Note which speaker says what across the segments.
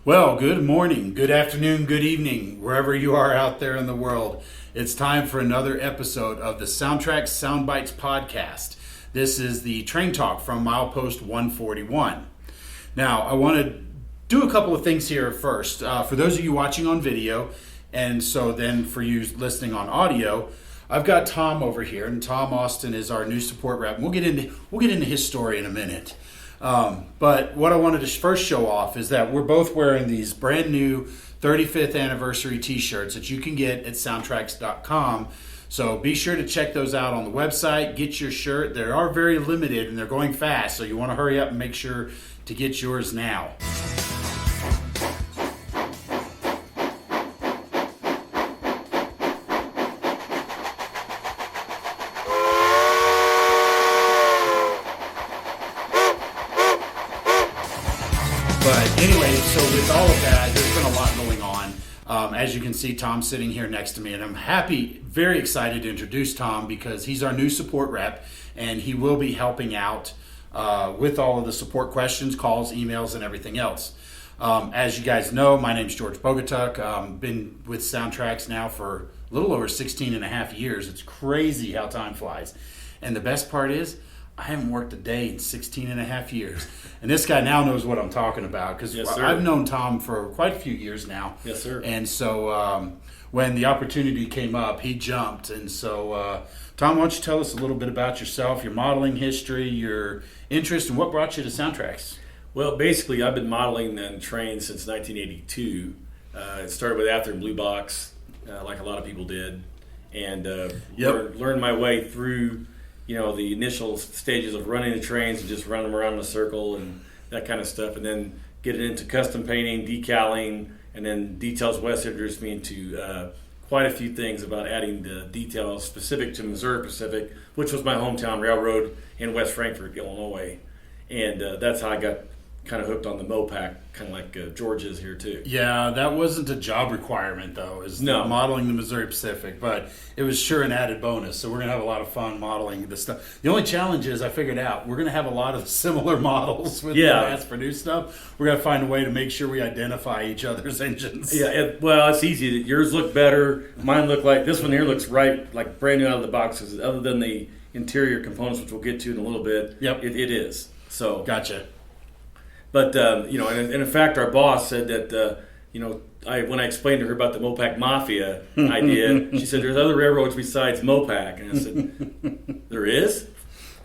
Speaker 1: Well, good morning, good afternoon, good evening, wherever you are out there in the world. It's time for another episode of the SoundTraxx Soundbites podcast. This is the train talk from milepost 141. Now, I want to do a couple of things here first. For those of you watching on video, and so then for you listening on audio, I've got Tom over here, and Tom Austin is our new support rep. We'll get into his story in a minute. But what I wanted to first show off is that we're both wearing these brand new 35th anniversary t-shirts that you can get at SoundTraxx.com. So be sure to check those out on the website. Get your shirt. They are very limited and they're going fast, so you want to hurry up and make sure to get yours now. But anyway, so with all of that, there's been a lot going on. As you can see, Tom's sitting here next to me, and I'm very excited to introduce Tom because he's our new support rep, and he will be helping out with all of the support questions, calls, emails, and everything else. As you guys know, my name's George Bogatuk. Been with SoundTraxx now for a little over 16 and a half years. It's crazy how time flies. And the best part is, I haven't worked a day in 16 and a half years. And this guy now knows what I'm talking about because I've known Tom for quite a few years now.
Speaker 2: Yes, sir.
Speaker 1: And so when the opportunity came up, he jumped. And so, Tom, why don't you tell us a little bit about yourself, your modeling history, your interest, and what brought you to SoundTraxx?
Speaker 2: Well, basically, I've been modeling and trained since 1982. It started with Atlas Blue Box, like a lot of people did, and learned my way through the initial stages of running the trains and just run them around in a circle and that kind of stuff, and then get it into custom painting, decaling, and then Details West introduced me into quite a few things about adding the details specific to Missouri Pacific, which was my hometown railroad in West Frankfort, Illinois. And that's how I got kind of hooked on the Mopac, kind of like George is here too.
Speaker 1: Yeah, that wasn't a job requirement though, modeling the Missouri Pacific, but it was sure an added bonus. So we're going to have a lot of fun modeling this stuff. The only challenge is I figured out we're going to have a lot of similar models with the mass-produced stuff. We're going to find a way to make sure we identify each other's engines.
Speaker 2: Yeah, it's easy. Yours look better. Mine look like, this one here looks right, like brand new out of the boxes, other than the interior components, which we'll get to in a little bit.
Speaker 1: Yep.
Speaker 2: It is. So
Speaker 1: Gotcha.
Speaker 2: But, and in fact, our boss said that, when I explained to her about the Mopac Mafia idea, she said, there's other railroads besides Mopac. And I said, there is?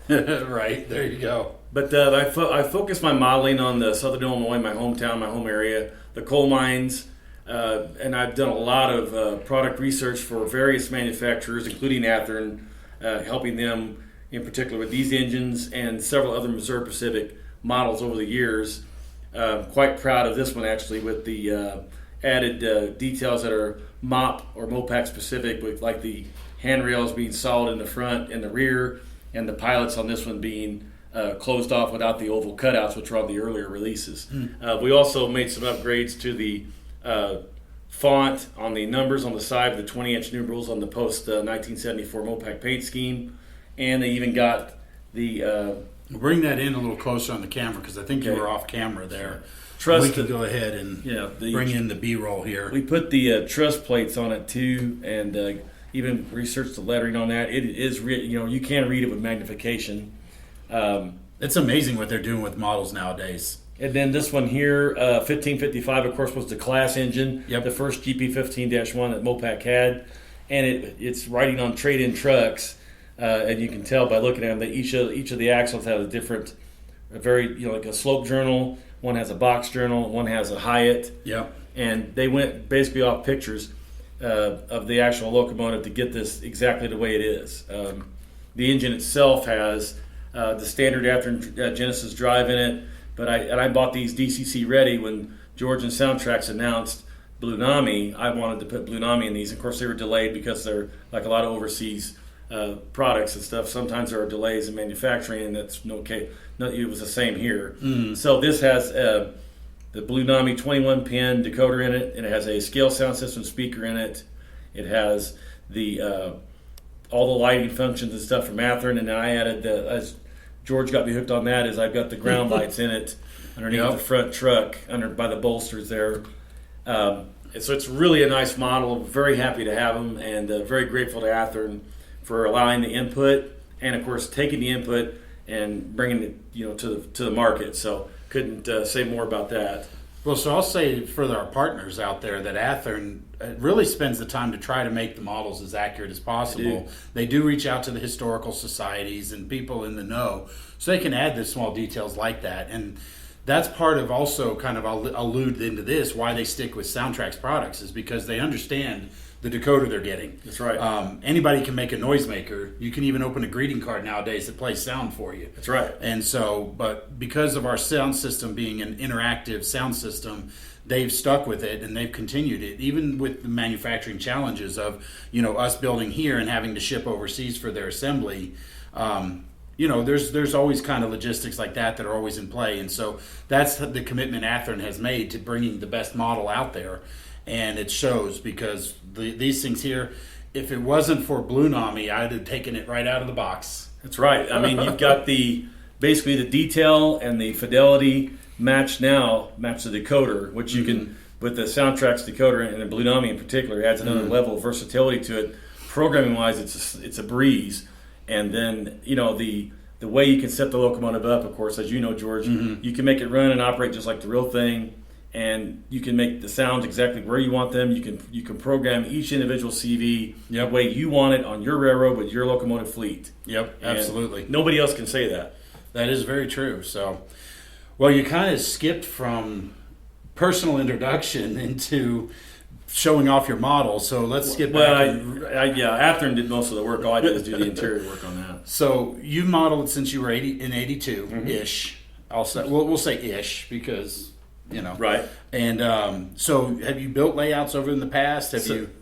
Speaker 1: Right, there you go.
Speaker 2: But I focused my modeling on the Southern Illinois, my hometown, my home area, the coal mines, and I've done a lot of product research for various manufacturers, including Atlas, helping them in particular with these engines and several other Missouri Pacific models over the years. Quite proud of this one actually with the added details that are MOP or Mopac specific, with like the handrails being solid in the front and the rear, and the pilots on this one being closed off without the oval cutouts, which were on the earlier releases. We also made some upgrades to the font on the numbers on the side of the 20-inch numerals on the post 1974 Mopac paint scheme, and they even got the
Speaker 1: bring that in a little closer on the camera because I think you were off camera there. We can go ahead and bring in the B-roll here.
Speaker 2: We put the truss plates on it too, and even researched the lettering on that. It is, you can read it with magnification.
Speaker 1: It's amazing what they're doing with models nowadays.
Speaker 2: And then this one here, 1555, of course, was the class engine, the first GP15-1 that Mopac had, and it's riding on trade-in trucks. And you can tell by looking at them that each of the axles have a different, like a slope journal. One has a box journal. One has a Hyatt.
Speaker 1: Yeah.
Speaker 2: And they went basically off pictures of the actual locomotive to get this exactly the way it is. The engine itself has the standard Genesis drive in it. But I bought these DCC ready when George and SoundTraxx announced Blunami. I wanted to put Blunami in these. Of course, they were delayed because they're like a lot of overseas products and stuff. Sometimes there are delays in manufacturing, and that's okay. No, it was the same here. So this has the Blunami 21-pin decoder in it, and it has a scale sound system speaker in it. It has the all the lighting functions and stuff from Atlas, and then I added as George got me hooked on that, is I've got the ground lights in it underneath the front truck, under by the bolsters there. So it's really a nice model. Very happy to have them, and very grateful to Athearn for allowing the input, and of course taking the input and bringing it to the market. So couldn't say more about that.
Speaker 1: Well, so I'll say for our partners out there that Athearn really spends the time to try to make the models as accurate as possible. They do reach out to the historical societies and people in the know, so they can add the small details like that. And that's part of also kind of, I'll allude into this, why they stick with SoundTraxx products is because they understand the decoder they're getting.
Speaker 2: That's right.
Speaker 1: Anybody can make a noisemaker. You can even open a greeting card nowadays that plays sound for you.
Speaker 2: That's right.
Speaker 1: And so, but because of our sound system being an interactive sound system, they've stuck with it and they've continued it, even with the manufacturing challenges of, us building here and having to ship overseas for their assembly. There's always kind of logistics like that are always in play. And so that's the commitment Athearn has made to bringing the best model out there. And it shows because these things here, if it wasn't for Blunami, I'd have taken it right out of the box.
Speaker 2: That's right. I mean, you've got basically the detail and the fidelity match the decoder, which you can, with the SoundTraxx decoder and the Blunami in particular, adds another level of versatility to it. Programming-wise, it's a breeze. And then, the way you can set the Locomotive up, of course, as you know, George, you can make it run and operate just like the real thing. And you can make the sounds exactly where you want them. You can program each individual CV the way you want it on your railroad with your locomotive fleet.
Speaker 1: Yep, absolutely.
Speaker 2: And nobody else can say that.
Speaker 1: That is very true. So, well, you kind of skipped from personal introduction into showing off your model. So let's get back.
Speaker 2: Athearn did most of the work. All I did was do the interior work on that.
Speaker 1: So you modeled since you were 82-ish. We'll say ish because.
Speaker 2: Right.
Speaker 1: And so have you built layouts over in the past?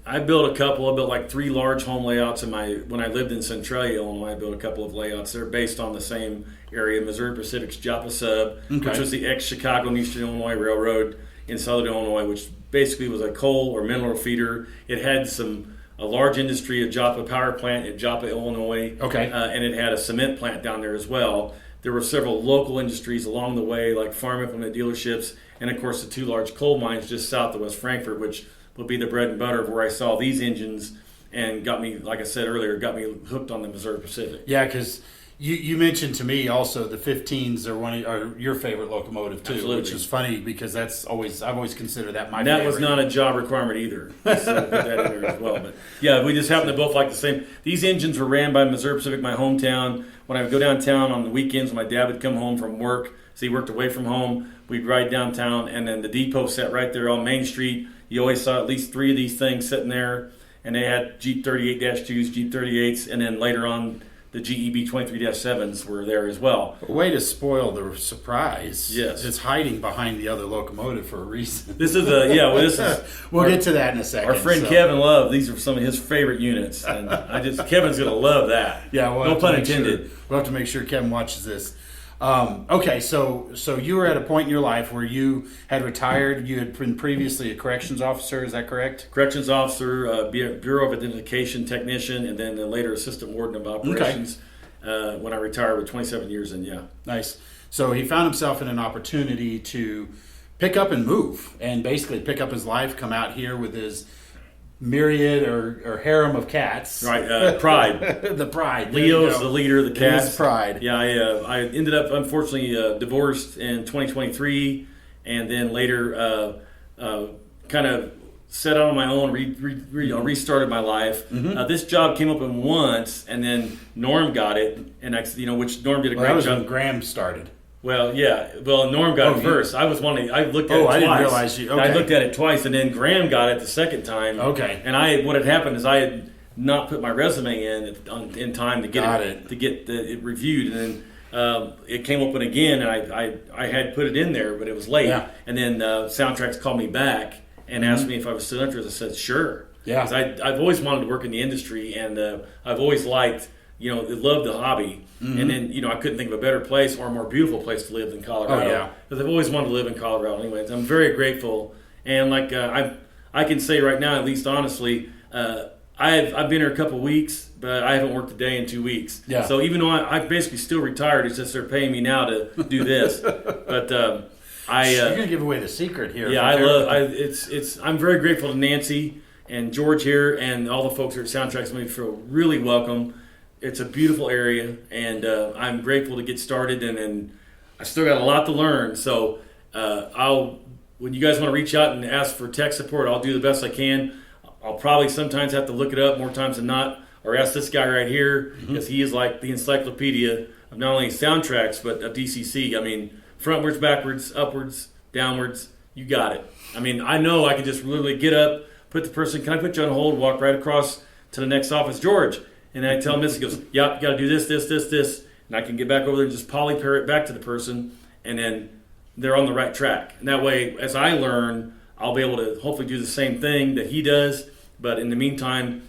Speaker 2: I built a couple. I built like 3 large home layouts when I lived in Centralia, Illinois. I built a couple of layouts. They're based on the same area, Missouri Pacific's Joppa Sub, which was the ex-Chicago and Eastern Illinois Railroad in Southern Illinois, which basically was a coal or mineral feeder. It had a large industry, a Joppa power plant at Joppa, Illinois.
Speaker 1: Okay.
Speaker 2: And it had a cement plant down there as well. There were several local industries along the way, like farm implement dealerships, and of course the 2 large coal mines just south of West Frankfort, which will be the bread and butter of where I saw these engines and got me, like I said earlier, hooked on the Missouri Pacific.
Speaker 1: Yeah, because you mentioned to me also the 15s are your favorite locomotive too.
Speaker 2: Absolutely.
Speaker 1: Which is funny because I've always considered that my
Speaker 2: favorite.
Speaker 1: That
Speaker 2: was not a job requirement either. So put that in there as well. But yeah, we just happen to both like the same. These engines were ran by Missouri Pacific, my hometown. When I would go downtown on the weekends, my dad would come home from work. So he worked away from home. We'd ride downtown, and then the depot sat right there on Main Street. You always saw at least 3 of these things sitting there, and they had Jeep 38-2s, Jeep 38s, and then later on the GE B23-7s were there as well.
Speaker 1: Way to spoil the surprise.
Speaker 2: Yes.
Speaker 1: It's hiding behind the other locomotive for a reason.
Speaker 2: This is
Speaker 1: we'll get to that in a second.
Speaker 2: Our friend Kevin Love, these are some of his favorite units, and Kevin's going to love that.
Speaker 1: Yeah,
Speaker 2: no pun intended.
Speaker 1: We'll have to make sure Kevin watches this. Okay, so you were at a point in your life where you had retired. You had been previously a corrections officer. Is that correct?
Speaker 2: Corrections officer, Bureau of Identification technician, and then later assistant warden of operations. Okay. When I retired with 27 years in, yeah.
Speaker 1: Nice. So he found himself in an opportunity to pick up and move, and basically pick up his life, come out here with his myriad or harem of cats.
Speaker 2: Right, Pride.
Speaker 1: The Pride.
Speaker 2: Leo's the leader of the cats.
Speaker 1: His Pride.
Speaker 2: Yeah, I ended up, unfortunately, divorced in 2023, and then later kind of set out on my own, restarted my life. Mm-hmm. This job came open once, and then Norm got it, and which Norm did a great
Speaker 1: job. That was
Speaker 2: when
Speaker 1: Graham started.
Speaker 2: Well, yeah. Well, Norm got it first. I looked at it twice.
Speaker 1: I didn't realize you. Okay.
Speaker 2: I looked at it twice, and then Graham got it the second time.
Speaker 1: Okay.
Speaker 2: And what had happened is I had not put my resume in time to get it reviewed, and then it came open again, and I had put it in there, but it was late. Yeah. And then SoundTraxx called me back and asked me if I was still interested. I said sure. Yeah. Because I've always wanted to work in the industry, and I've always liked. Loved the hobby. Mm-hmm. And then, I couldn't think of a better place or a more beautiful place to live than Colorado.
Speaker 1: Oh, yeah.
Speaker 2: Because I've always wanted to live in Colorado anyways. I'm very grateful. And I can say right now, at least honestly, I've been here a couple weeks, but I haven't worked a day in 2 weeks. Yeah. So even though I basically still retired, it's just they're paying me now to do this. But
Speaker 1: You're gonna give away the secret here.
Speaker 2: Yeah, I'm very grateful to Nancy and George here and all the folks here at SoundTraxx. Made me feel really welcome. It's a beautiful area, and I'm grateful to get started, and I still got a lot to learn. So when you guys want to reach out and ask for tech support, I'll do the best I can. I'll probably sometimes have to look it up more times than not, or ask this guy right here, because he is like the encyclopedia of not only SoundTraxx, but of DCC. I mean, frontwards, backwards, upwards, downwards, you got it. I mean, I know I can just literally get up, put the person, can I put you on hold, walk right across to the next office, George, and I tell him this, he goes, yeah, you got to do this, and I can get back over there and just polyparrot back to the person, and then they're on the right track. And that way, as I learn, I'll be able to hopefully do the same thing that he does, but in the meantime,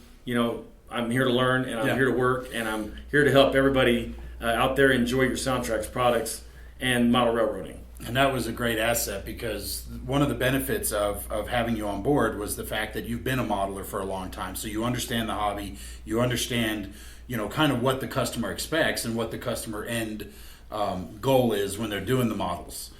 Speaker 2: I'm here to learn, and I'm here to work, and I'm here to help everybody out there enjoy your SoundTraxx products and model railroading.
Speaker 1: And that was a great asset, because one of the benefits of having you on board was the fact that you've been a modeler for a long time. So you understand the hobby, you understand, kind of what the customer expects and what the customer end goal is when they're doing the models.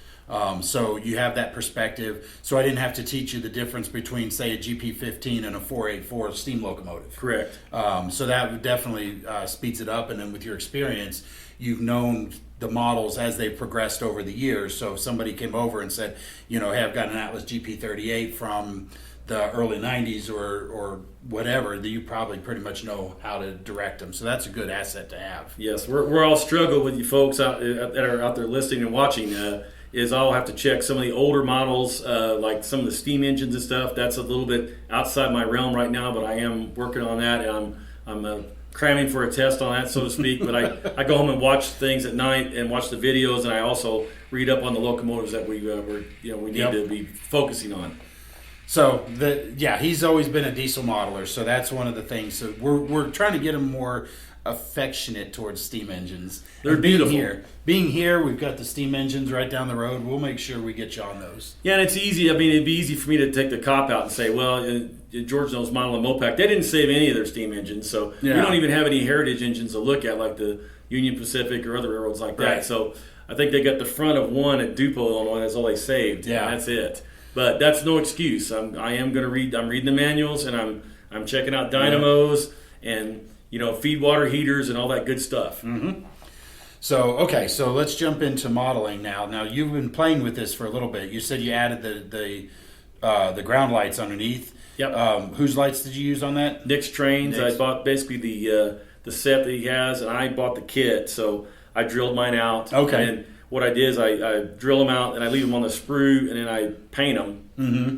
Speaker 1: So you have that perspective. So I didn't have to teach you the difference between, say, a GP15 and a 484 steam locomotive.
Speaker 2: Correct.
Speaker 1: So that definitely speeds it up. And then with your experience, you've known the models as they've progressed over the years. So if somebody came over and said, hey, I've got an Atlas GP38 from the early 90s or whatever, that you probably pretty much know how to direct them. So that's a good asset to have.
Speaker 2: Yes, we're all struggle with you folks that are out there listening and watching. Is I'll have to check some of the older models, like some of the steam engines and stuff. That's a little bit outside my realm right now, but I am working on that, and I'm cramming for a test on that, so to speak. But I go home and watch things at night and watch the videos, and I also read up on the locomotives that we need to be focusing on.
Speaker 1: So he's always been a diesel modeler, so that's one of the things. So we're trying to get him more affectionate towards steam engines.
Speaker 2: They're beautiful.
Speaker 1: Being here, we've got the steam engines right down the road. We'll make sure we get you on those.
Speaker 2: Yeah, and it's easy. I mean, it'd be easy for me to take the cop out and say, well, George knows Model and Mopac. They didn't save any of their steam engines, so we don't even have any heritage engines to look at, like the Union Pacific or other railroads like that.
Speaker 1: Right.
Speaker 2: So I think they got the front of one at Duplo, Illinois. That's all they saved.
Speaker 1: Yeah,
Speaker 2: and that's it. But that's no excuse. I'm reading the manuals, and I'm checking out dynamos and feed water heaters and all that good stuff.
Speaker 1: Mm-hmm. So let's jump into modeling now. Now you've been playing with this for a little bit. You said you added the ground lights underneath.
Speaker 2: Yep.
Speaker 1: Whose lights did you use on that?
Speaker 2: Nick's Trains. I bought basically the set that he has, and I bought the kit. So I drilled mine out.
Speaker 1: Okay.
Speaker 2: And what I did is I drill them out, and I leave them on the sprue, and then I paint them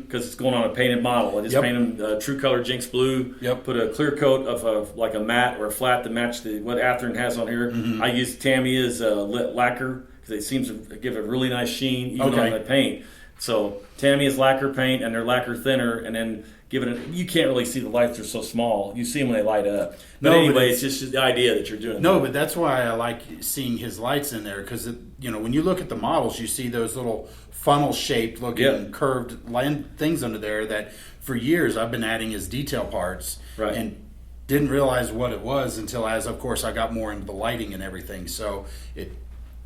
Speaker 2: because it's going on a painted model. I just paint them true color Jinx blue.
Speaker 1: Yep.
Speaker 2: Put a clear coat of like a matte or a flat to match what Athearn has on here. I use Tamiya's lacquer because it seems to give a really nice sheen even on the paint. So Tamiya's lacquer paint and their lacquer thinner, and then you can't really see the lights, they're so small. You see them when they light up. But anyway, it's just the idea that you're doing.
Speaker 1: No, but that's why I like seeing his lights in there, because when you look at the models, you see those little funnel-shaped looking curved things under there that for years I've been adding as detail parts and didn't realize what it was until, as of course I got more into the lighting and everything. So it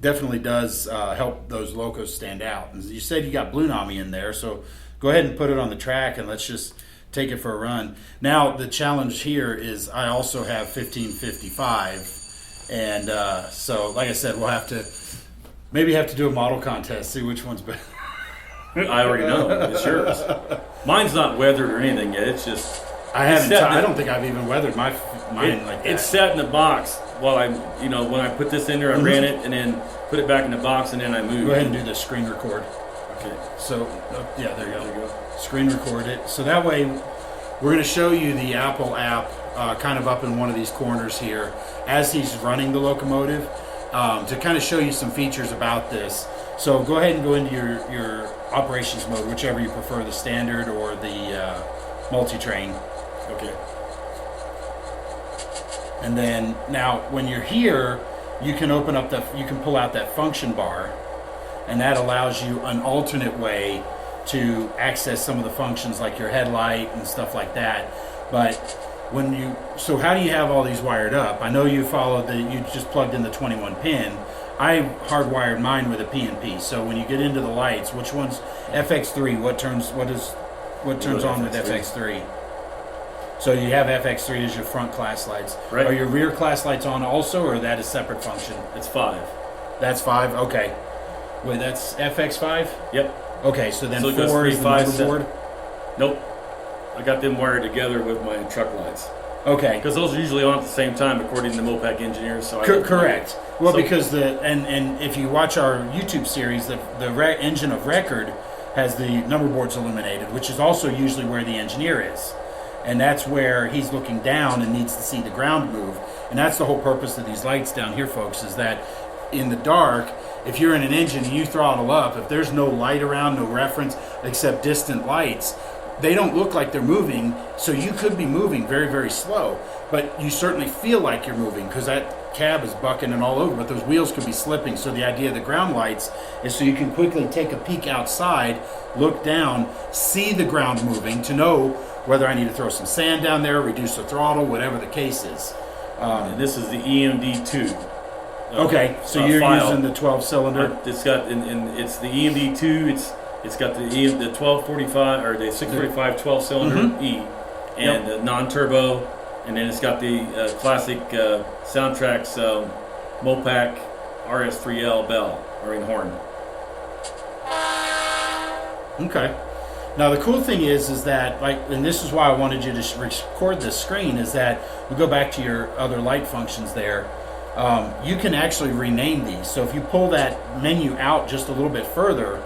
Speaker 1: definitely does help those locos stand out. And you said you got Blunami in there, so go ahead and put it on the track and let's just take it for a run. Now the challenge here is I also have 1555, and so like I said, we'll have to do a model contest, see which one's better.
Speaker 2: I already know it's yours. Mine's not weathered or anything yet. It's just
Speaker 1: I don't think I've even weathered mine like that.
Speaker 2: It's set in the box while when I put this in there, I ran it and then put it back in the box and then I moved.
Speaker 1: Go ahead and do the screen record.
Speaker 2: Okay.
Speaker 1: So there you go. Screen record it. So that way we're going to show you the Apple app kind of up in one of these corners here as he's running the locomotive to kind of show you some features about this. So go ahead and go into your operations mode, whichever you prefer, the standard or the multi-train.
Speaker 2: Okay.
Speaker 1: And then now when you're here, you can pull out that function bar, and that allows you an alternate way to access some of the functions like your headlight and stuff like that. But so how do you have all these wired up? I know you just plugged in the 21 pin. I hardwired mine with a PNP. So when you get into the lights, which one's FX3? What turns on with FX3? So you have FX3 as your front class lights.
Speaker 2: Right.
Speaker 1: Are your rear class lights on also, or that is separate function?
Speaker 2: It's 5.
Speaker 1: That's 5. Okay. Wait, that's FX5.
Speaker 2: Yep.
Speaker 1: Okay, so then
Speaker 2: So it goes
Speaker 1: 4 is
Speaker 2: 3,
Speaker 1: the
Speaker 2: 5,
Speaker 1: motherboard.
Speaker 2: Nope. I got them wired together with my truck lights.
Speaker 1: Okay.
Speaker 2: Because those are usually on at the same time, according to the Mopac engineers. So
Speaker 1: Correct. Well,
Speaker 2: so,
Speaker 1: because and if you watch our YouTube series, the engine of record has the number boards illuminated, which is also usually where the engineer is, and that's where he's looking down and needs to see the ground move. And that's the whole purpose of these lights down here, folks, is that in the dark, if you're in an engine and you throttle up, if there's no light around, no reference except distant lights, they don't look like they're moving, so you could be moving very, very slow, but you certainly feel like you're moving because that cab is bucking all over, but those wheels could be slipping. So the idea of the ground lights is so you can quickly take a peek outside, look down, see the ground moving to know whether I need to throw some sand down there, reduce the throttle, whatever the case is.
Speaker 2: And this is the EMD2.
Speaker 1: Okay, so you're using the 12-cylinder.
Speaker 2: It's got, and it's the EMD2. It's got the 1245 or the 645 12-cylinder E, and the non-turbo, and then it's got the classic SoundTraxx Mopac RS3L bell or horn.
Speaker 1: Okay. Now the cool thing is that, like, and this is why I wanted you to record this screen, is that we go back to your other light functions there. You can actually rename these. So if you pull that menu out just a little bit further,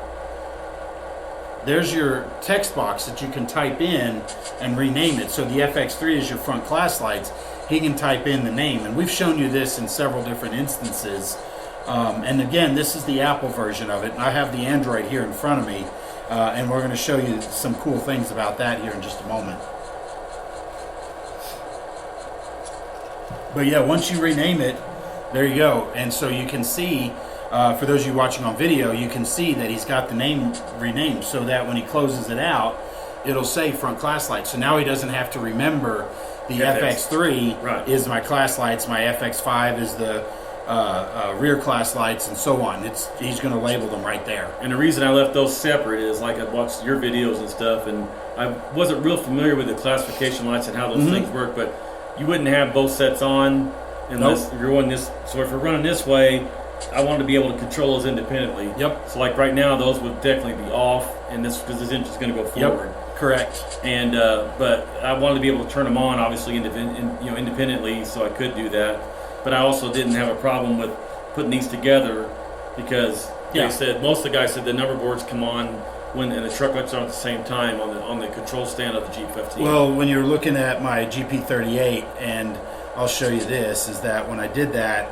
Speaker 1: there's your text box that you can type in and rename it. So the FX3 is your front class lights. He can type in the name, and we've shown you this in several different instances. And again, this is the Apple version of it. I have the Android here in front of me, and we're going to show you some cool things about that here in just a moment. But yeah, once you rename it, there you go. And so you can see, for those of you watching on video, you can see that he's got the name renamed so that when he closes it out, it'll say front class lights. So now he doesn't have to remember the FX3 is my class lights, my FX5 is the rear class lights, and so on. He's going to label them right there.
Speaker 2: And the reason I left those separate is, like, I watched your videos and stuff, and I wasn't real familiar with the classification lights and how those things work, but you wouldn't have both sets on unless you're running this. So if you're running this way, I wanted to be able to control those independently.
Speaker 1: Yep.
Speaker 2: So like right now, those would definitely be off, and this because this engine's going to go forward.
Speaker 1: Yep. Correct.
Speaker 2: And but I wanted to be able to turn them on, obviously, independently, so I could do that. But I also didn't have a problem with putting these together because they said most of the guys said the number boards come on when and the truck lights are on at the same time on the control stand of the G15.
Speaker 1: Well, when you're looking at my GP38, and I'll show you this, is that when I did that,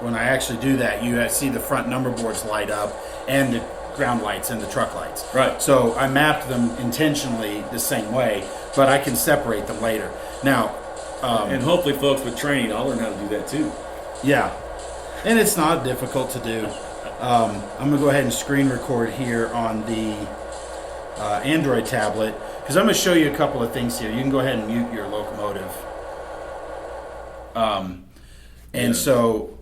Speaker 1: when I actually do that, you see the front number boards light up and the ground lights and the truck lights.
Speaker 2: Right.
Speaker 1: So I mapped them intentionally the same way, but I can separate them later. Now,
Speaker 2: and hopefully, folks, with training, I'll learn how to do that too.
Speaker 1: Yeah, and it's not difficult to do. I'm going to go ahead and screen record here on the Android tablet because I'm going to show you a couple of things here. You can go ahead and mute your Locomotive. So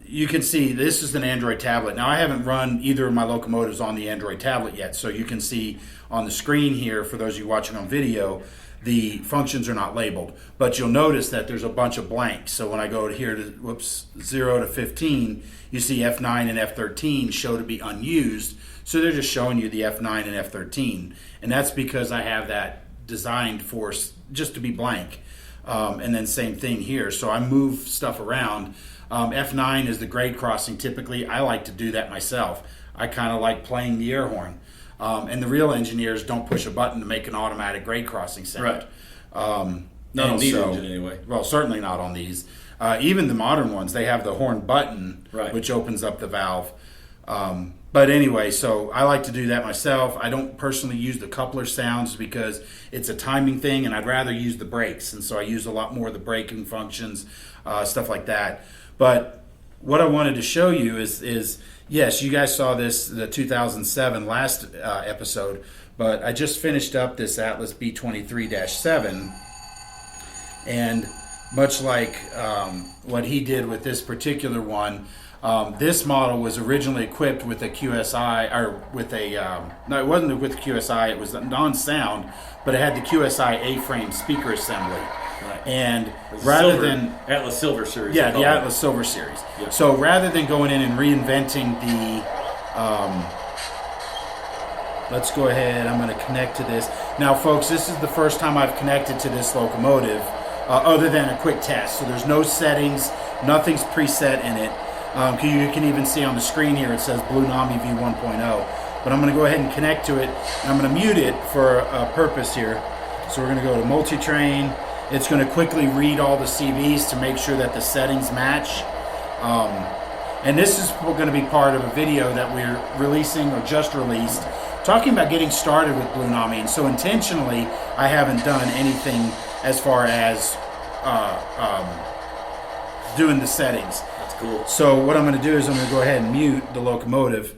Speaker 1: you can see this is an Android tablet. Now I haven't run either of my locomotives on the Android tablet yet, so you can see on the screen here, for those of you watching on video, the functions are not labeled. But you'll notice that there's a bunch of blanks. So when I go here to 0 to 15, you see F9 and F13 show to be unused. So they're just showing you the F9 and F13. And that's because I have that designed for just to be blank. And then same thing here. So I move stuff around. F9 is the grade crossing typically. I like to do that myself. I kind of like playing the air horn. And the real engineers don't push a button to make an automatic grade crossing sound.
Speaker 2: Right. Not on these engine anyway.
Speaker 1: Well, certainly not on these. Even the modern ones, they have the horn button,
Speaker 2: right,
Speaker 1: which opens up the valve. But anyway, so I like to do that myself. I don't personally use the coupler sounds because it's a timing thing, and I'd rather use the brakes. And so I use a lot more of the braking functions, stuff like that. But what I wanted to show you is yes, you guys saw this, the 2007 last episode, but I just finished up this Atlas B23-7, and much like what he did with this particular one. This model was originally equipped with a QSI, or with a, no, it wasn't with QSI, it was non-sound, but it had the QSI A-frame speaker assembly.
Speaker 2: Right.
Speaker 1: And rather than
Speaker 2: Atlas Silver series.
Speaker 1: Yeah, the Atlas Silver series. Yeah. So rather than going in and reinventing the, let's go ahead, I'm going to connect to this. Now folks, this is the first time I've connected to this Locomotive, other than a quick test. So there's no settings, nothing's preset in it. You can even see on the screen here, it says Blunami V1.0. But I'm going to go ahead and connect to it, and I'm going to mute it for a purpose here. So we're going to go to multi-train. It's going to quickly read all the CVs to make sure that the settings match. And this is going to be part of a video that we're releasing, or just released, talking about getting started with Blunami. And so intentionally, I haven't done anything as far as doing the settings.
Speaker 2: That's cool.
Speaker 1: So what I'm going to do is I'm going to go ahead and mute the Locomotive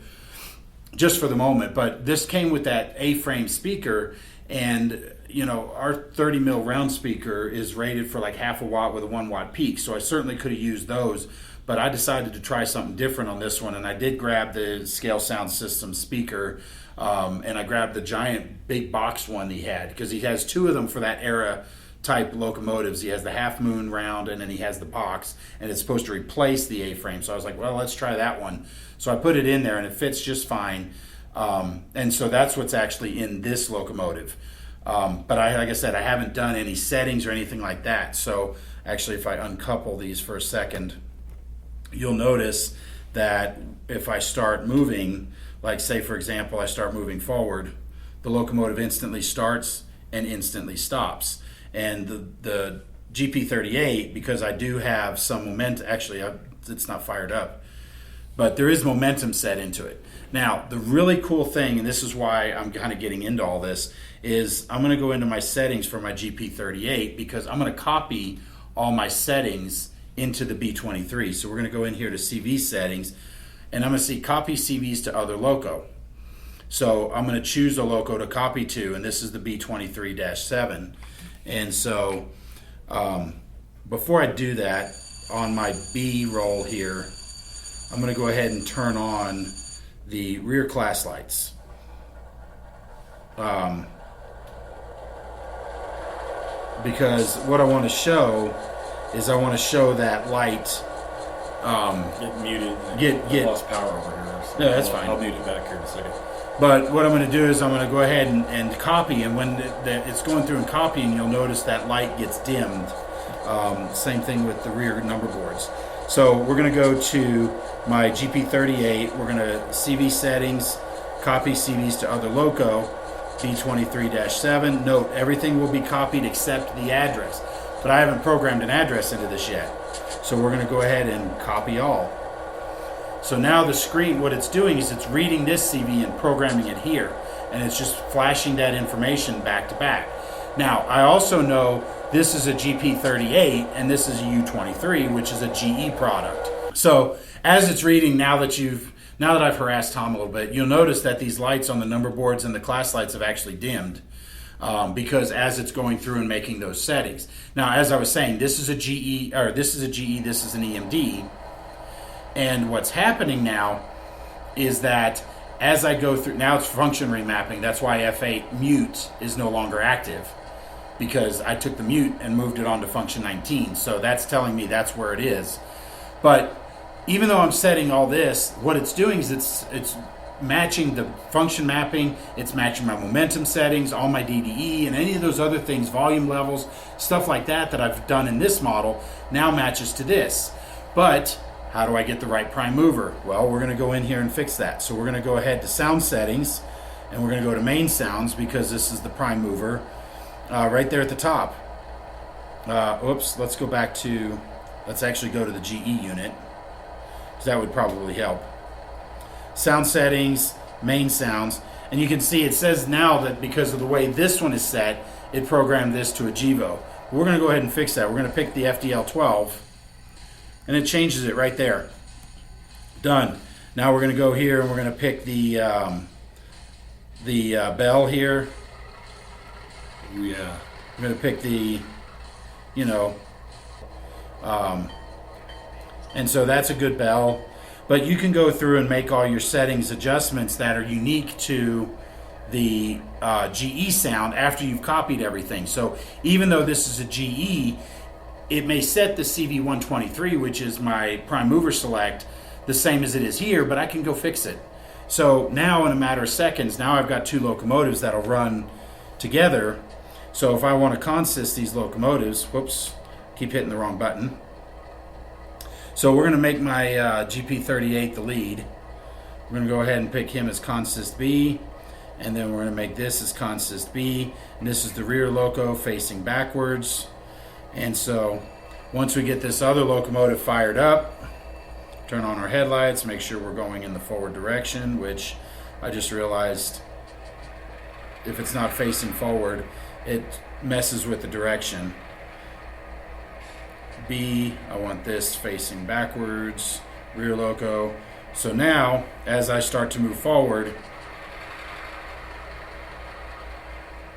Speaker 1: just for the moment. But this came with that A-frame speaker, and you know, our 30 mil round speaker is rated for like 0.5 watt with a 1 watt peak. So I certainly could have used those, but I decided to try something different on this one. And I did grab the Scale Sound System speaker, and I grabbed the giant big box one he had, because he has two of them for that era type locomotives. He has the half moon round, and then he has the box, and it's supposed to replace the A-frame. So I was like, well, let's try that one. So I put it in there, and it fits just fine. And so that's what's actually in this Locomotive. But like I said, I haven't done any settings or anything like that. So actually, if I uncouple these for a second, you'll notice that if I start moving, like say for example, I start moving forward, the Locomotive instantly starts and instantly stops. And the GP38, because I do have some momentum, actually it's not fired up, but there is momentum set into it. Now, the really cool thing, and this is why I'm kind of getting into all this, is I'm going to go into my settings for my GP38, because I'm going to copy all my settings into the B23. So we're going to go in here to CV settings, and I'm going to see copy CVs to other loco. So I'm going to choose a loco to copy to, and this is the B23-7. And so before I do that, on my B roll here, I'm going to go ahead and turn on the rear class lights. Because what I want to show is I want to show that light
Speaker 2: Get muted.
Speaker 1: Get
Speaker 2: lost power over here. So
Speaker 1: no, that's fine.
Speaker 2: I'll mute it back here in a second.
Speaker 1: But what I'm going to do is I'm going to go ahead and copy, and when it's going through and copying, you'll notice that light gets dimmed. Same thing with the rear number boards. So we're going to go to my GP38. We're going to CV settings, copy CVs to other loco, B23-7. Note, everything will be copied except the address. But I haven't programmed an address into this yet. So we're going to go ahead and copy all. So now the screen, what it's doing is it's reading this CV and programming it here. And it's just flashing that information back to back. Now, I also know this is a GP38 and this is a U23, which is a GE product. So as it's reading, now that I've harassed Tom a little bit, you'll notice that these lights on the number boards and the class lights have actually dimmed. Because as it's going through and making those settings. Now, as I was saying, this is a GE, this is an EMD. And what's happening now is that as I go through, now it's function remapping. That's why F8 mute is no longer active, because I took the mute and moved it onto function 19. So that's telling me that's where it is. But even though I'm setting all this, what it's doing is it's matching the function mapping, it's matching my momentum settings, all my DDE, and any of those other things, volume levels, stuff like that I've done in this model, now matches to this. But how do I get the right prime mover? Well, we're going to go in here and fix that. So we're going to go ahead to sound settings, and we're going to go to main sounds, because this is the prime mover right there at the top. Oops, let's go back to, let's actually go to the GE unit, because that would probably help. Sound settings, main sounds, and you can see it says now that because of the way this one is set, it programmed this to a GEVO. We're going to go ahead and fix that. We're going to pick the FDL12, and it changes it right there. Done. Now we're going to go here and we're going to pick the bell here.
Speaker 2: Yeah.
Speaker 1: We're going to pick the, And so that's a good bell. But you can go through and make all your settings adjustments that are unique to the GE sound after you've copied everything. So even though this is a GE, it may set the CV123, which is my prime mover select, the same as it is here, but I can go fix it. So now in a matter of seconds, now I've got two locomotives that'll run together. So if I want to consist these locomotives, whoops, keep hitting the wrong button. So we're going to make my GP38 the lead. We're going to go ahead and pick him as consist B, and then we're going to make this as consist B, and this is the rear loco facing backwards. And so once we get this other locomotive fired up, turn on our headlights, make sure we're going in the forward direction, which I just realized if it's not facing forward, it messes with the direction. B, I want this facing backwards, rear loco. So now, as I start to move forward,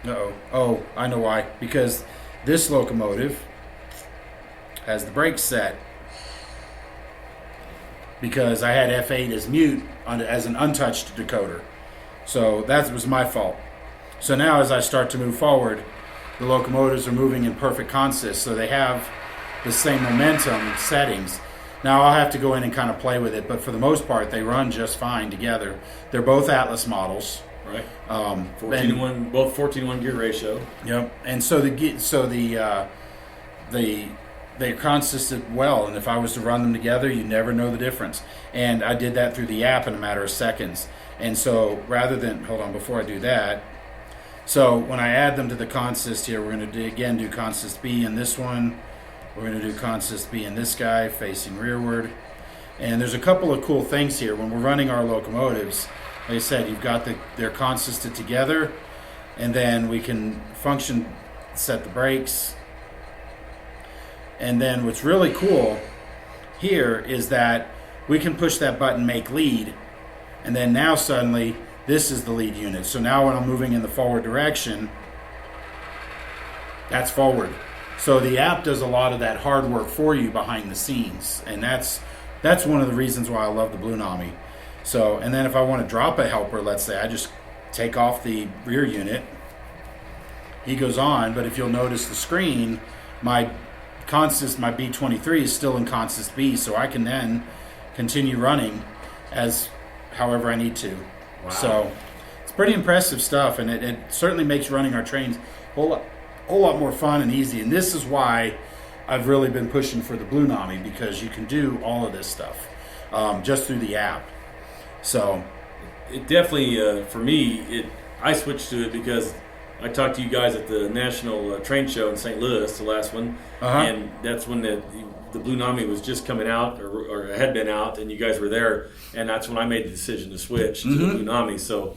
Speaker 1: oh, I know why. Because this locomotive has the brakes set. Because I had F8 as mute as an untouched decoder. So that was my fault. So now as I start to move forward, the locomotives are moving in perfect consist. So they have the same momentum settings. Now I'll have to go in and kind of play with it, but for the most part they run just fine together. They're both Atlas models,
Speaker 2: right? 14:1, both 14:1 gear ratio.
Speaker 1: Yep. And so they consisted well, and if I was to run them together, you never know the difference. And I did that through the app in a matter of seconds. And so rather than before I do that, so when I add them to the consist here, we're going to again do consist B in this one. We're going to do consist B in this guy facing rearward. And there's a couple of cool things here. When we're running our locomotives, like I said, you've got they're consisted together, and then we can function set the brakes. And then what's really cool here is that we can push that button make lead, and then now suddenly this is the lead unit. So now when I'm moving in the forward direction, that's forward. So the app does a lot of that hard work for you behind the scenes, and that's one of the reasons why I love the Blunami. So, and then if I want to drop a helper, let's say I just take off the rear unit, he goes on, but if you'll notice the screen, my B23 is still in consist B, so I can then continue running as however I need to.
Speaker 2: Wow.
Speaker 1: So it's pretty impressive stuff, and it certainly makes running our trains a whole lot more fun and easy. And this is why I've really been pushing for the Blunami, because you can do all of this stuff just through the app. So
Speaker 2: it definitely, for me, I switched to it because I talked to you guys at the National Train Show in St. Louis, the last one, and that's when the Blunami was just coming out or had been out, and you guys were there, and that's when I made the decision to switch to the Blunami. So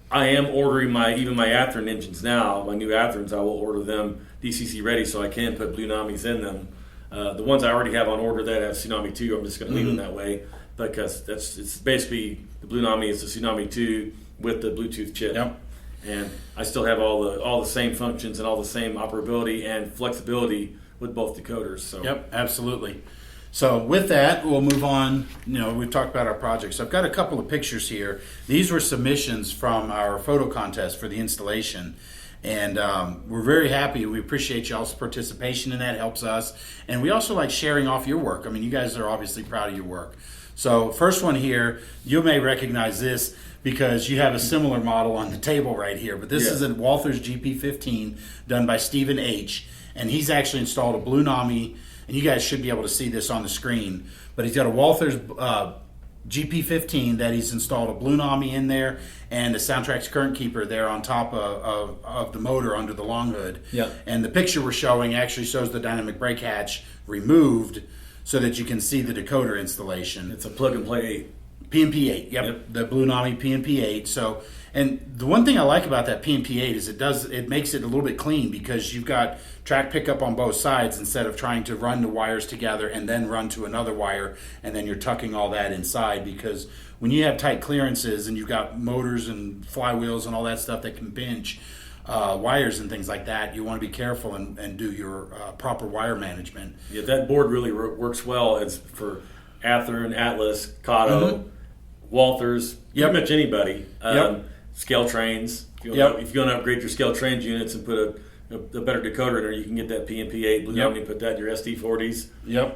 Speaker 2: I am ordering even my Athearn engines now. My new Athearns, I will order them DCC ready so I can put Blunamis in them. The ones I already have on order that have Tsunami 2, I'm just going to leave them that way, because it's basically the Blunami is the Tsunami 2 with the Bluetooth chip.
Speaker 1: Yep.
Speaker 2: And I still have all the same functions and all the same operability and flexibility with both decoders. So
Speaker 1: yep, absolutely. So with that, we'll move on. We've talked about our projects. I've got a couple of pictures here. These were submissions from our photo contest for the installation. And we're very happy. We appreciate y'all's participation in that. It helps us. And we also like sharing off your work. I mean, you guys are obviously proud of your work. So first one here, you may recognize this because you have a similar model on the table right here. But this is a Walther's GP15 done by Stephen H. And he's actually installed a Blunami, and you guys should be able to see this on the screen. But he's got a Walther's GP15 that he's installed a Blunami in there and a SoundTraxx current keeper there on top of the motor under the long hood.
Speaker 2: Yep.
Speaker 1: And the picture we're showing actually shows the dynamic brake hatch removed so that you can see the decoder installation.
Speaker 2: It's a plug-and-play 8.
Speaker 1: PNP8, yep. The Blunami PNP8. So, and the one thing I like about that PNP8 is it makes it a little bit clean, because you've got track pickup on both sides instead of trying to run the wires together and then run to another wire, and then you're tucking all that inside. Because when you have tight clearances and you've got motors and flywheels and all that stuff that can pinch, wires and things like that, you want to be careful and do your proper wire management.
Speaker 2: Yeah, that board really works well. It's for Athearn, Atlas, Kato, Walthers, pretty much anybody. Scale trains. If you want to upgrade your scale trains units and put a better decoder in there, you can get that PMP8 Blunami, put that in your SD40s.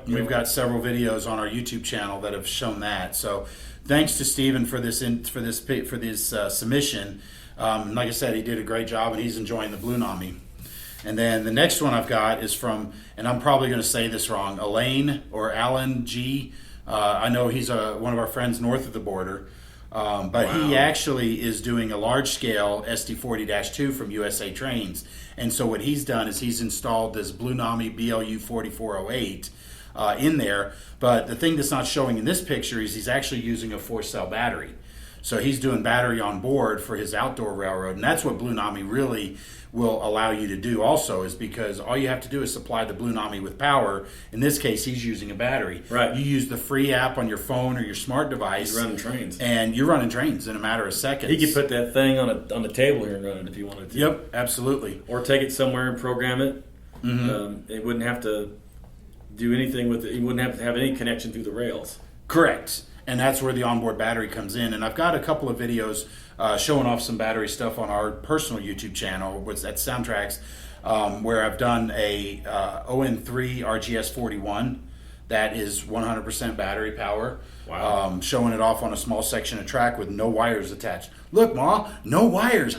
Speaker 1: We've got several videos on our YouTube channel that have shown that. So thanks to Steven for this submission. Like I said, he did a great job, and he's enjoying the Blunami. And then the next one I've got is from, and I'm probably going to say this wrong, Alan G. I know he's one of our friends north of the border. But he actually is doing a large-scale SD40-2 from USA Trains. And so what he's done is he's installed this Blunami BLU4408 in there. But the thing that's not showing in this picture is he's actually using a 4-cell battery. So he's doing battery on board for his outdoor railroad. And that's what Blunami really will allow you to do also, is because all you have to do is supply the Blunami with power. In this case, he's using a battery.
Speaker 2: Right.
Speaker 1: You use the free app on your phone or your smart device.
Speaker 2: You're running trains.
Speaker 1: And you're running trains in a matter of seconds.
Speaker 2: He could put that thing on the table here and run it if he wanted to.
Speaker 1: Yep, absolutely.
Speaker 2: Or take it somewhere and program it. It wouldn't have to do anything with it. He wouldn't have to have any connection through the rails.
Speaker 1: Correct. And that's where the onboard battery comes in. And I've got a couple of videos showing off some battery stuff on our personal YouTube channel, which at SoundTraxx, where I've done a ON3 RGS41 that is 100% battery power.
Speaker 2: Wow.
Speaker 1: Showing it off on a small section of track with no wires attached. Look, Ma, no wires.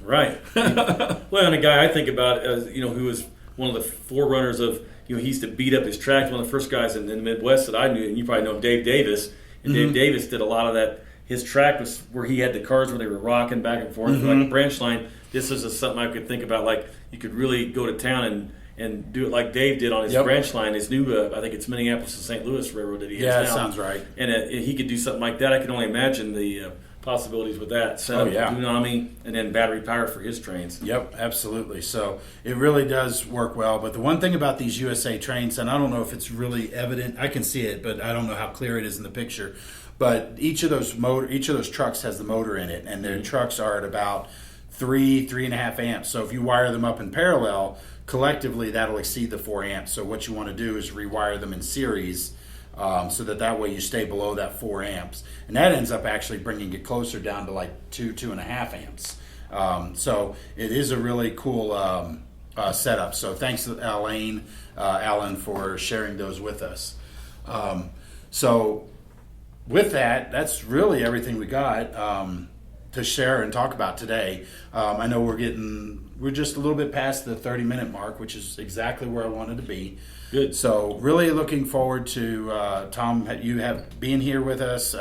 Speaker 2: Right. Well, and a guy I think about, who was one of the forerunners of, he used to beat up his tracks. One of the first guys in the Midwest that I knew, and you probably know Dave Davis. And Dave Davis did a lot of that. His track was where he had the cars where they were rocking back and forth, like a branch line. This is something I could think about. Like you could really go to town and do it like Dave did on his branch line. His new, I think it's Minneapolis and St. Louis railroad that he has now.
Speaker 1: Yeah, that sounds right.
Speaker 2: And he could do something like that. I can only imagine the possibilities with that. So Blunami and then battery power for his trains.
Speaker 1: Yep, absolutely. So it really does work well. But the one thing about these USA trains, and I don't know if it's really evident, I can see it, but I don't know how clear it is in the picture. But each of those trucks has the motor in it, and their trucks are at about 3.5 amps. So if you wire them up in parallel, collectively that'll exceed the 4 amps. So what you want to do is rewire them in series. So that way you stay below that 4 amps. And that ends up actually bringing it closer down to like 2.5 amps. So it is a really cool setup. So thanks to Alan, for sharing those with us. So with that, that's really everything we got to share and talk about today. I know we're just a little bit past the 30-minute mark, which is exactly where I wanted to be.
Speaker 2: Good.
Speaker 1: So really looking forward to Tom, you have being here with us.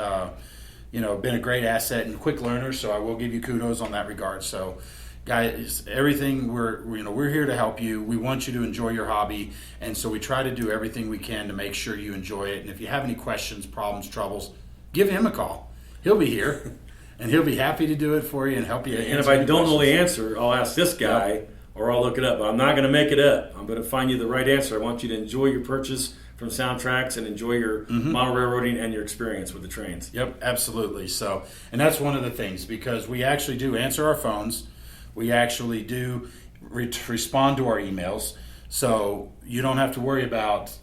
Speaker 1: Been a great asset and quick learner. So I will give you kudos on that regard. So, guys, everything we're here to help you. We want you to enjoy your hobby, and so we try to do everything we can to make sure you enjoy it. And if you have any questions, problems, troubles, give him a call. He'll be here, and he'll be happy to do it for you and help you.
Speaker 2: And if I don't know the answer, I'll ask this guy. Or I'll look it up, but I'm not going to make it up. I'm going to find you the right answer. I want you to enjoy your purchase from SoundTraxx and enjoy your model railroading and your experience with the trains.
Speaker 1: Yep, absolutely. So, and that's one of the things, because we actually do answer our phones. We actually do respond to our emails. So you don't have to worry about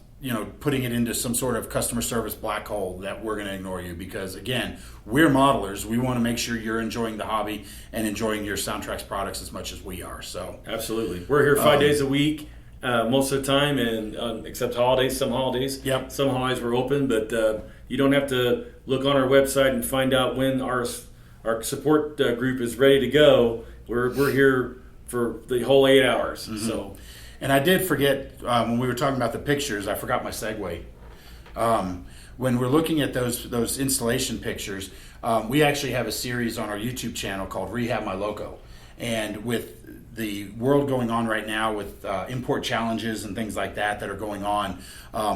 Speaker 1: putting it into some sort of customer service black hole that we're going to ignore you, because again, we're modelers. We want to make sure you're enjoying the hobby and enjoying your SoundTraxx products as much as we are. So
Speaker 2: absolutely, we're here 5 days a week most of the time, and except holidays. Some holidays, some holidays we're open, but you don't have to look on our website and find out when our support group is ready to go. We're here for the whole 8 hours. So.
Speaker 1: And I did forget, when we were talking about the pictures, I forgot my segue. When we're looking at those installation pictures, we actually have a series on our YouTube channel called Rehab My Loco. And with the world going on right now with import challenges and things like that are going on,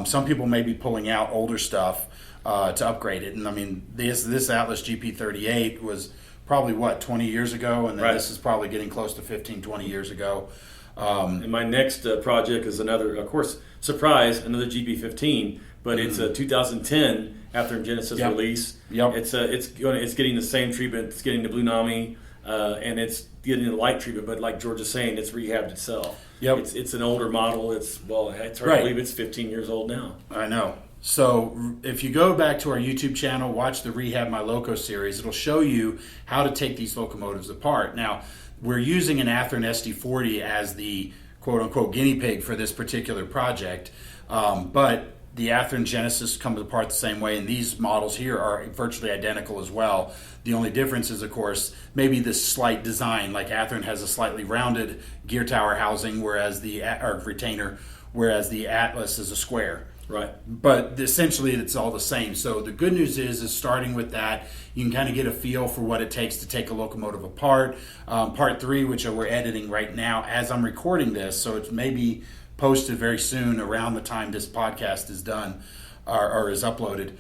Speaker 1: some people may be pulling out older stuff to upgrade it. And I mean, this Atlas GP38 was probably, 20 years ago? And then this is probably getting close to 15, 20 years ago.
Speaker 2: And my next project is another, of course, surprise, another GP15, but it's a 2010 Athearn Genesis release. It's getting the same treatment. It's getting the Blunami and it's getting the light treatment. But like George is saying, it's rehabbed itself.
Speaker 1: Yep.
Speaker 2: It's an older model. It's hard to believe it's 15 years old now.
Speaker 1: I know. So if you go back to our YouTube channel, watch the Rehab My Loco series, it'll show you how to take these locomotives apart. Now, we're using an Athearn SD40 as the quote-unquote guinea pig for this particular project, but the Athearn Genesis comes apart the same way, and these models here are virtually identical as well. The only difference is, of course, maybe this slight design, like Athearn has a slightly rounded gear tower housing, whereas or retainer, whereas the Atlas is a square.
Speaker 2: Right.
Speaker 1: But essentially, it's all the same. So the good news is starting with that, you can kind of get a feel for what it takes to take a locomotive apart. Part 3, which we're editing right now as I'm recording this, so it's maybe posted very soon around the time this podcast is done or is uploaded.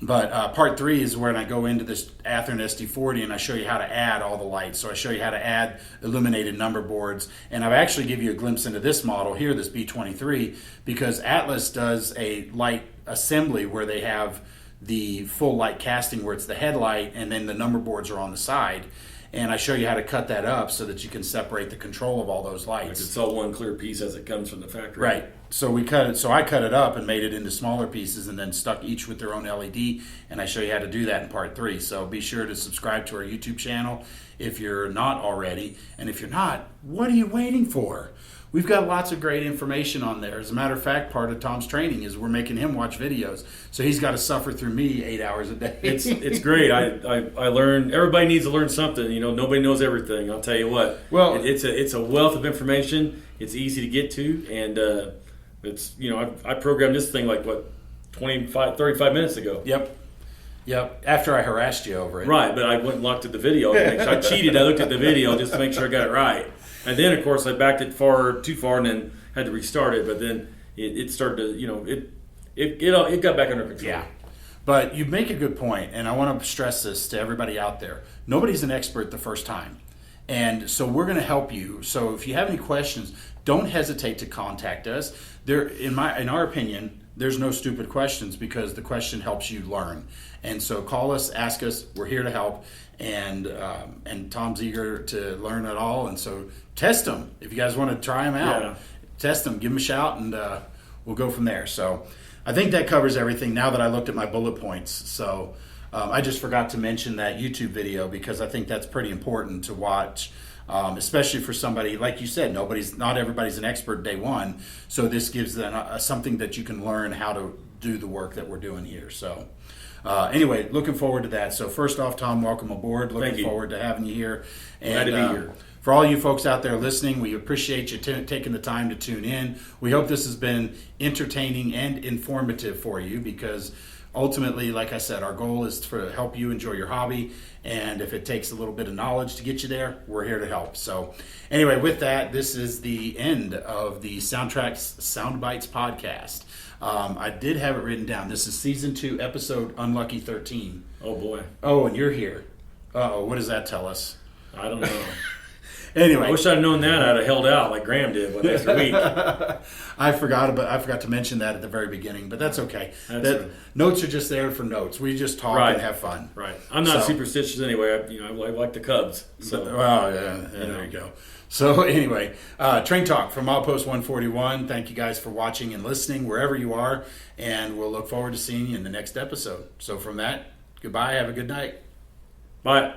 Speaker 1: But part 3 is when I go into this Athearn SD40 and I show you how to add all the lights. So I show you how to add illuminated number boards. And I've actually give you a glimpse into this model here, this B23, because Atlas does a light assembly where they have the full light casting where it's the headlight and then the number boards are on the side. And I show you how to cut that up so that you can separate the control of all those lights.
Speaker 2: Like it's all one clear piece as it comes from the factory.
Speaker 1: Right. So we cut it. So I cut it up and made it into smaller pieces, and then stuck each with their own LED. And I show you how to do that in part 3. So be sure to subscribe to our YouTube channel if you're not already. And if you're not, what are you waiting for? We've got lots of great information on there. As a matter of fact, part of Tom's training is we're making him watch videos. So he's got to suffer through me 8 hours a day.
Speaker 2: It's great. I learn. Everybody needs to learn something. Nobody knows everything. I'll tell you what.
Speaker 1: Well,
Speaker 2: it's a wealth of information. It's easy to get to, and it's I programmed this thing like 35 minutes ago.
Speaker 1: Yep. After I harassed you over it.
Speaker 2: Right, but I went and looked at the video. I cheated. I looked at the video just to make sure I got it right. And then, of course, I backed it too far and then had to restart it. But then it started to, it got back under control.
Speaker 1: Yeah. But you make a good point, and I want to stress this to everybody out there. Nobody's an expert the first time. And so we're going to help you. So if you have any questions, don't hesitate to contact us. In our opinion, there's no stupid questions because the question helps you learn. And so call us, ask us. We're here to help. And Tom's eager to learn it all. And so test them. If you guys want to try them out, test them, give them a shout, and we'll go from there. So I think that covers everything now that I looked at my bullet points. So I just forgot to mention that YouTube video because I think that's pretty important to watch, especially for somebody, like you said, not everybody's an expert day one. So this gives them something that you can learn how to do the work that we're doing here. So anyway, looking forward to that. So first off, Tom, welcome aboard. Looking forward to having you here.
Speaker 2: Glad to be here.
Speaker 1: For all you folks out there listening, we appreciate you taking the time to tune in. We hope this has been entertaining and informative for you because ultimately, like I said, our goal is to help you enjoy your hobby. And if it takes a little bit of knowledge to get you there, we're here to help. So anyway, with that, this is the end of the SoundTraxx Soundbites podcast. I did have it written down. This is season 2, episode Unlucky 13.
Speaker 2: Oh, boy.
Speaker 1: Oh, and you're here. Uh-oh, what does that tell us?
Speaker 2: I don't know.
Speaker 1: Anyway,
Speaker 2: I wish I'd known that. I'd have held out like Graham did one extra week.
Speaker 1: I forgot to mention that at the very beginning, but that's okay.
Speaker 2: Right.
Speaker 1: Notes are just there for notes. We just talk and have fun.
Speaker 2: Right. I'm not superstitious anyway. I like the Cubs. So.
Speaker 1: There you go. So anyway, Train Talk from Milepost 141. Thank you guys for watching and listening wherever you are, and we'll look forward to seeing you in the next episode. So from that, goodbye. Have a good night.
Speaker 2: Bye.